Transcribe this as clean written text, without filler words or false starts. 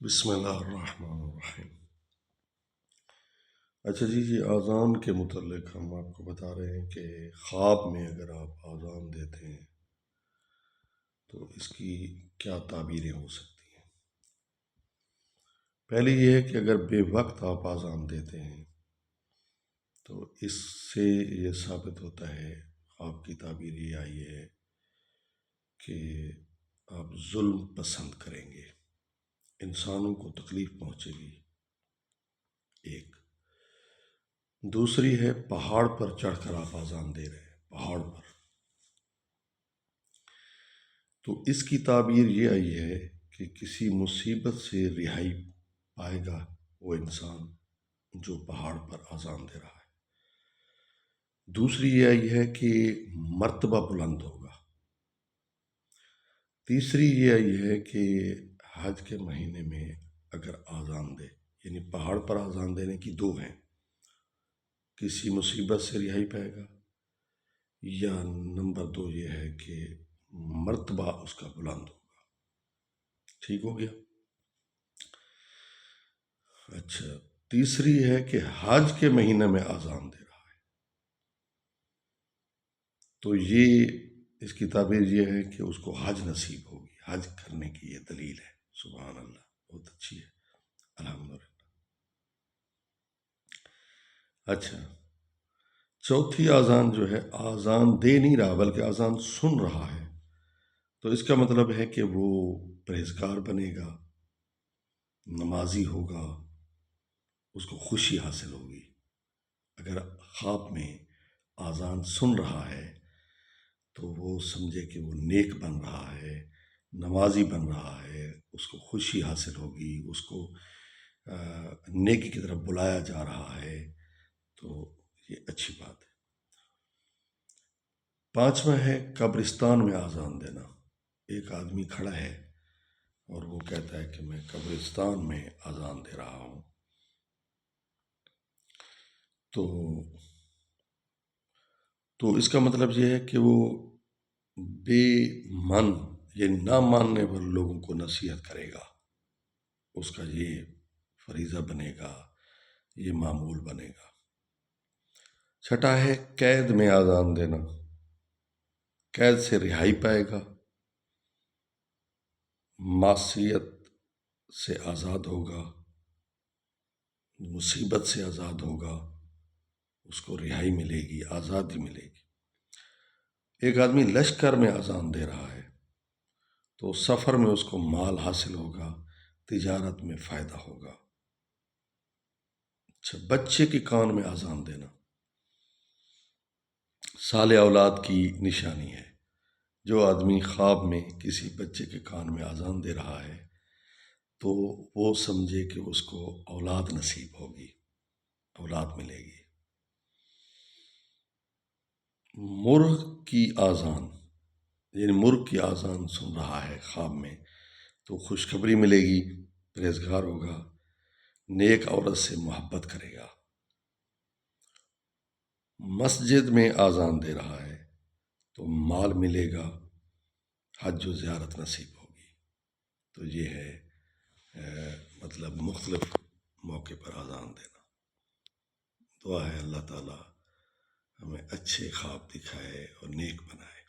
بسم اللہ الرحمن الرحیم۔ اچھا جی، اذان کے متعلق ہم آپ کو بتا رہے ہیں کہ خواب میں اگر آپ اذان دیتے ہیں تو اس کی کیا تعبیریں ہو سکتی ہیں۔ پہلی یہ ہے کہ اگر بے وقت آپ اذان دیتے ہیں تو اس سے یہ ثابت ہوتا ہے، خواب کی تعبیر یہ آئی ہے کہ آپ ظلم پسند کریں گے، انسانوں کو تکلیف پہنچے گی۔ ایک دوسری ہے پہاڑ پر چڑھ کر آپ اذان دے رہے ہیں، پہاڑ پر، تو اس کی تعبیر یہ آئی ہے کہ کسی مصیبت سے رہائی پائے گا وہ انسان جو پہاڑ پر اذان دے رہا ہے۔ دوسری یہ آئی ہے کہ مرتبہ بلند ہوگا۔ تیسری یہ آئی ہے کہ حج کے مہینے میں اگر اذان دے، یعنی پہاڑ پر اذان دینے کی دو ہیں، کسی مصیبت سے رہائی پائے گا، یا نمبر دو یہ ہے کہ مرتبہ اس کا بلند ہوگا۔ ٹھیک ہو گیا؟ اچھا، تیسری ہے کہ حج کے مہینے میں اذان دے رہا ہے، تو یہ اس کی تعبیر یہ ہے کہ اس کو حج نصیب ہوگی، حج کرنے کی یہ دلیل ہے۔ سبحان اللہ، بہت اچھی ہے، الحمدللہ۔ اچھا، چوتھی اذان جو ہے، اذان دے نہیں رہا بلکہ اذان سن رہا ہے، تو اس کا مطلب ہے کہ وہ پرہیزگار بنے گا، نمازی ہوگا، اس کو خوشی حاصل ہوگی۔ اگر خواب میں اذان سن رہا ہے تو وہ سمجھے کہ وہ نیک بن رہا ہے، نمازی بن رہا ہے، اس کو خوشی حاصل ہوگی، اس کو نیکی کی طرف بلایا جا رہا ہے، تو یہ اچھی بات ہے۔ پانچواں ہے قبرستان میں اذان دینا۔ ایک آدمی کھڑا ہے اور وہ کہتا ہے کہ میں قبرستان میں اذان دے رہا ہوں، تو اس کا مطلب یہ ہے کہ وہ بے من، یعنی نہ ماننے والے لوگوں کو نصیحت کرے گا، اس کا یہ فریضہ بنے گا، یہ معمول بنے گا۔ چھٹا ہے قید میں اذان دینا، قید سے رہائی پائے گا، معصیت سے آزاد ہوگا، مصیبت سے آزاد ہوگا، اس کو رہائی ملے گی، آزادی ملے گی۔ ایک آدمی لشکر میں اذان دے رہا ہے تو سفر میں اس کو مال حاصل ہوگا، تجارت میں فائدہ ہوگا۔ اچھا، بچے کے کان میں اذان دینا صالح اولاد کی نشانی ہے۔ جو آدمی خواب میں کسی بچے کے کان میں اذان دے رہا ہے تو وہ سمجھے کہ اس کو اولاد نصیب ہوگی، اولاد ملے گی۔ مرغ کی اذان، یعنی مرغ کی اذان سن رہا ہے خواب میں تو خوشخبری ملے گی، پرہیزگار ہوگا، نیک عورت سے محبت کرے گا۔ مسجد میں اذان دے رہا ہے تو مال ملے گا، حج و زیارت نصیب ہوگی۔ تو یہ ہے مطلب مختلف موقع پر اذان دینا۔ دعا ہے اللہ تعالیٰ ہمیں اچھے خواب دکھائے اور نیک بنائے۔